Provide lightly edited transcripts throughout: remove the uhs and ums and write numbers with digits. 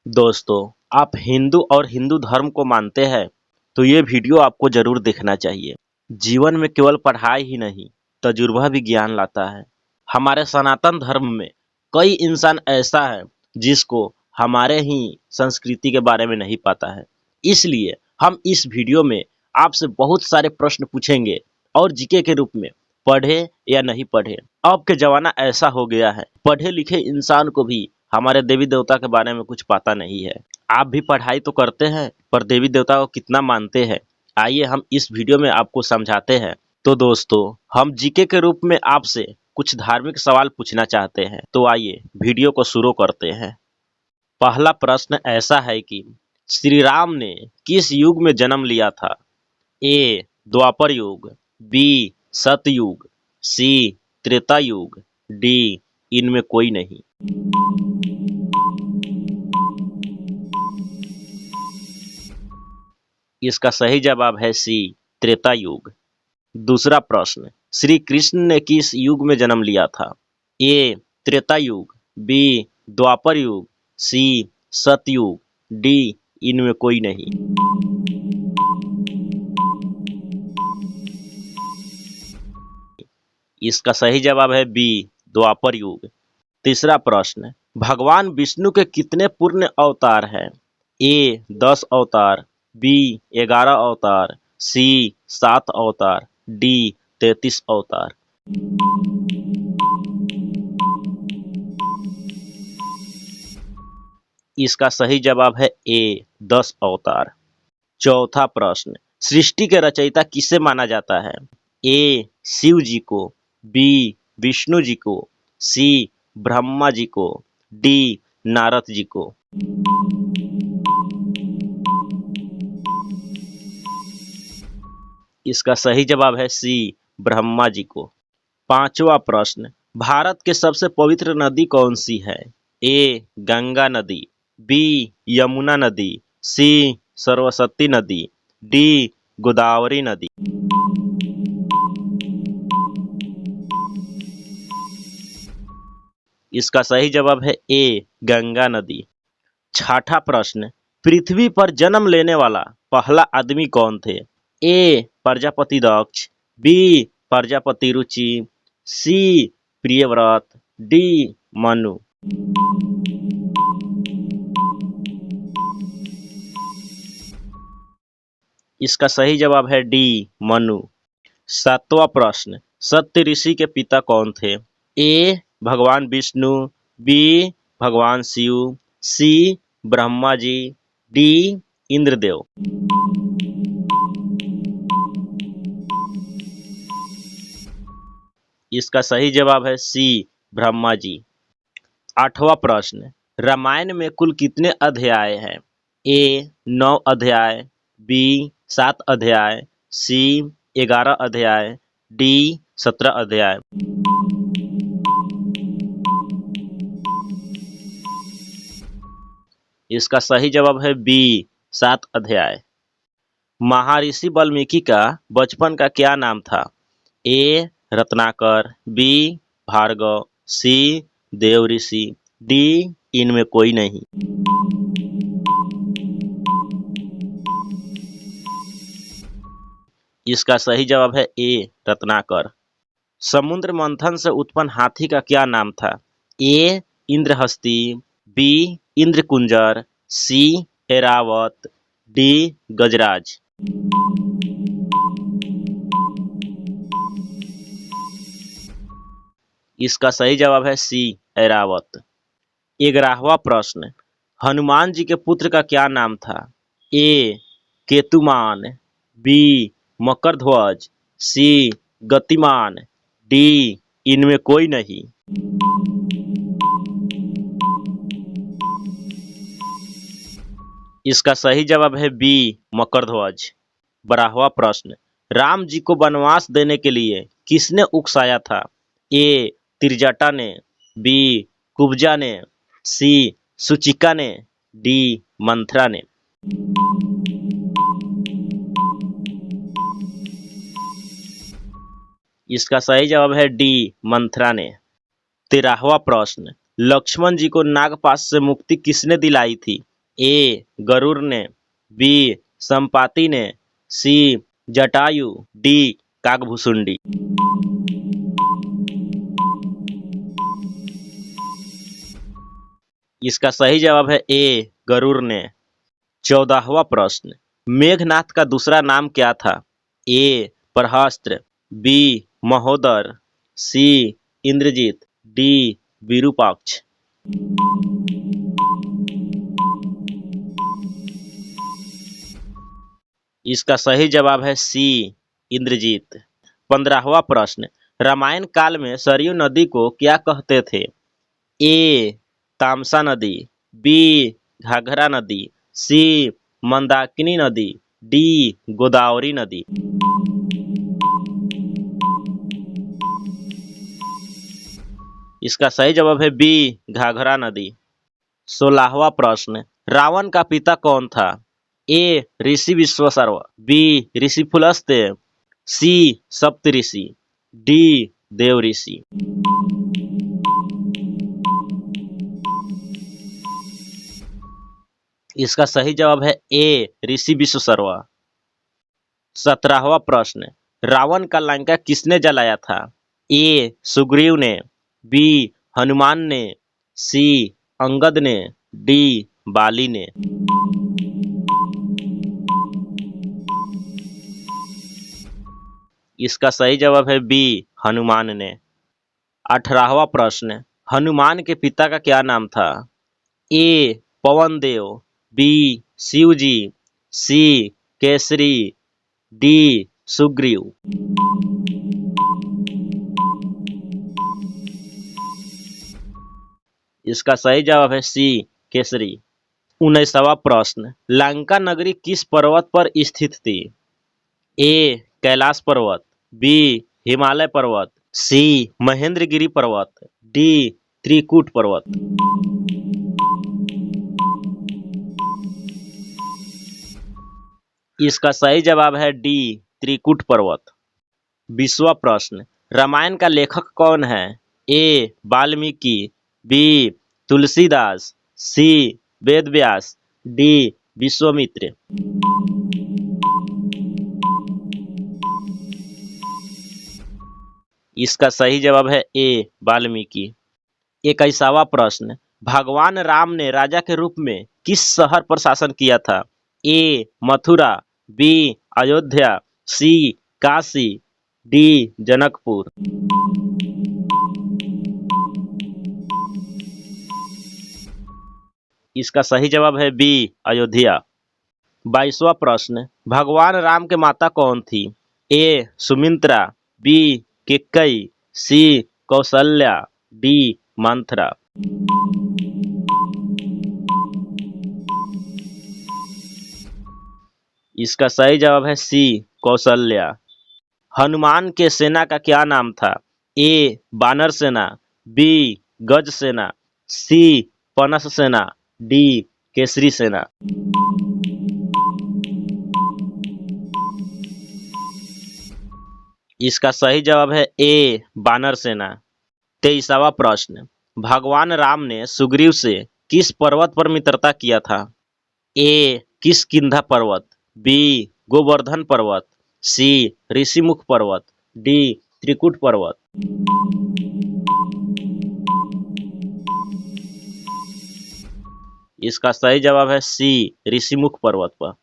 दोस्तों, आप हिंदू और हिंदू धर्म को मानते हैं तो ये वीडियो आपको जरूर देखना चाहिए। जीवन में केवल पढ़ाई ही नहीं, तजुर्बा भी ज्ञान लाता है। हमारे सनातन धर्म में कई इंसान ऐसा है जिसको हमारे ही संस्कृति के बारे में नहीं पता है। इसलिए हम इस वीडियो में आपसे बहुत सारे प्रश्न पूछेंगे और जीके के रूप में, पढ़े या नहीं पढ़े। अब के जमाना ऐसा हो गया है, पढ़े लिखे इंसान को भी हमारे देवी देवता के बारे में कुछ पता नहीं है। आप भी पढ़ाई तो करते हैं, पर देवी देवता को कितना मानते हैं, आइए हम इस वीडियो में आपको समझाते हैं। तो दोस्तों, हम जीके के रूप में आपसे कुछ धार्मिक सवाल पूछना चाहते हैं, तो आइए वीडियो को शुरू करते हैं। पहला प्रश्न ऐसा है कि श्री राम ने किस युग में जन्म लिया था? ए द्वापर युग, बी सतयुग, सी त्रेता युग, डी इनमें कोई नहीं। इसका सही जवाब है सी त्रेता युग। दूसरा प्रश्न, श्री कृष्ण ने किस युग में जन्म लिया था? ए त्रेता युग, बी द्वापर युग, सी सतयुग, डी इनमें कोई नहीं। इसका सही जवाब है बी द्वापर युग। तीसरा प्रश्न, भगवान विष्णु के कितने पूर्ण अवतार हैं? ए 10 अवतार, बी 11 अवतार, सी 7 अवतार, डी 33 अवतार। इसका सही जवाब है ए 10 अवतार। चौथा प्रश्न, सृष्टि के रचयिता किसे माना जाता है? ए शिव जी को, बी विष्णु जी को, सी ब्रह्मा जी को, डी नारद जी को। इसका सही जवाब है सी ब्रह्मा जी को। पांचवा प्रश्न, भारत के सबसे पवित्र नदी कौन सी है? ए गंगा नदी, बी यमुना नदी, सी सरस्वती नदी, डी गोदावरी नदी। इसका सही जवाब है ए गंगा नदी। छठा प्रश्न, पृथ्वी पर जन्म लेने वाला पहला आदमी कौन थे? ए प्रजापति दक्ष, बी प्रजापति रुचि, सी प्रियव्रत, डी मनु। इसका सही जवाब है डी मनु। सातवां प्रश्न, सत्य ऋषि के पिता कौन थे? ए भगवान विष्णु, बी भगवान शिव, सी ब्रह्मा जी, डी इंद्रदेव। इसका सही जवाब है सी ब्रह्मा जी। आठवां प्रश्न, रामायण में कुल कितने अध्याय हैं? ए 9 अध्याय, बी 7 अध्याय, सी 11 अध्याय, डी 17 अध्याय। इसका सही जवाब है बी 7 अध्याय। महर्षि वाल्मीकि का बचपन का क्या नाम था? ए रत्नाकर, बी भार्गव, सी देवऋषि, डी इनमें कोई नहीं। इसका सही जवाब है ए रत्नाकर। समुद्र मंथन से उत्पन्न हाथी का क्या नाम था? ए इंद्रहस्ती, बी इंद्रकुंजर, सी ऐरावत, डी गजराज। इसका सही जवाब है सी ऐरावत। 11वां प्रश्न, हनुमान जी के पुत्र का क्या नाम था? ए केतुमान, बी मकरध्वज, सी गतिमान, डी इनमें कोई नहीं। इसका सही जवाब है बी मकरध्वज। 12वां प्रश्न, राम जी को वनवास देने के लिए किसने उकसाया था? ए त्रिजटा ने, बी कुब्जा ने, सी सुचिका ने, डी मंथरा ने। इसका सही जवाब है डी मंथरा ने। 13वां प्रश्न, लक्ष्मण जी को नागपाश से मुक्ति किसने दिलाई थी? ए गरुड़ ने, बी संपाति ने, सी जटायु, डी काकभूषुंडी। इसका सही जवाब है ए गरुड़ ने। 14वां प्रश्न, मेघनाथ का दूसरा नाम क्या था? ए प्रहस्त्र, बी महोदर, सी इंद्रजीत, डी विरूपाक्ष। इसका सही जवाब है सी इंद्रजीत। 15वां प्रश्न, रामायण काल में सरयू नदी को क्या कहते थे? ए तामसा नदी, बी घाघरा नदी, सी मंदाकिनी नदी, डी गोदावरी नदी। इसका सही जवाब है बी घाघरा नदी। 16वां प्रश्न, रावण का पिता कौन था? ए ऋषि विश्वासर्व, बी ऋषि पुलस्त्य, सी सप्तऋषि, डी देव ऋषि। इसका सही जवाब है ए ऋषि विश्वासर्व। 17वां प्रश्न, रावण का लंका किसने जलाया था? ए सुग्रीव ने, बी हनुमान ने, सी अंगद ने, डी बाली ने। इसका सही जवाब है बी हनुमान ने। 18वां प्रश्न, हनुमान के पिता का क्या नाम था? ए पवन देव, बी शिव जी, सी केसरी, डी सुग्रीव। इसका सही जवाब है सी केसरी। 19वां प्रश्न, लंका नगरी किस पर्वत पर स्थित थी? ए कैलाश पर्वत, बी हिमालय पर्वत, सी महेंद्रगिरी पर्वत, डी त्रिकूट पर्वत। इसका सही जवाब है डी त्रिकूट पर्वत। 20वां प्रश्न, रामायण का लेखक कौन है? ए वाल्मीकि, बी तुलसीदास, सी वेदव्यास, डी विश्वामित्र। इसका सही जवाब है ए वाल्मीकि। 21वां प्रश्न, भगवान राम ने राजा के रूप में किस शहर पर शासन किया था? ए मथुरा, बी अयोध्या, सी काशी, डी जनकपुर। इसका सही जवाब है बी अयोध्या। 22वां प्रश्न, भगवान राम के माता कौन थी? ए सुमित्रा, बी कैकेयी, सी कौशल्या, डी मंथरा। इसका सही जवाब है सी कौशल्या। हनुमान के सेना का क्या नाम था? ए बानर सेना, बी गज सेना, सी पनस सेना, डी केसरी सेना। इसका सही जवाब है ए बानर सेना। 23वां प्रश्न, भगवान राम ने सुग्रीव से किस पर्वत पर मित्रता किया था? ए किष्किंधा पर्वत, बी गोवर्धन पर्वत, सी ऋषिमुख पर्वत, डी त्रिकूट पर्वत। इसका सही जवाब है सी ऋषिमुख पर्वत पर।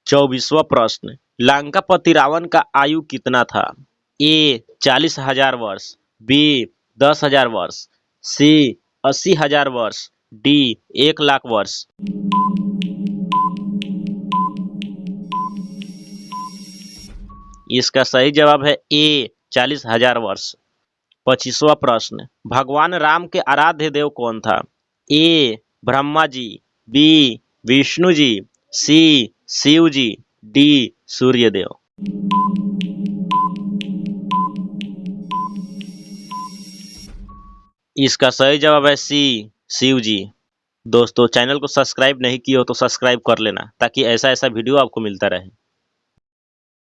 24वां प्रश्न, लंकापति रावण का आयु कितना था? ए 40,000 वर्ष, बी 10,000 वर्ष, सी 80,000 वर्ष, डी 1,00,000 वर्ष। इसका सही जवाब है ए 40,000 वर्ष। 25वां प्रश्न, भगवान राम के आराध्य देव कौन था? ए ब्रह्मा जी, बी विष्णु जी, सी शिव जी, डी सूर्य देव। इसका सही जवाब है सी शिव जी। दोस्तों, चैनल को सब्सक्राइब नहीं किए हो तो सब्सक्राइब कर लेना ताकि ऐसा वीडियो आपको मिलता रहे।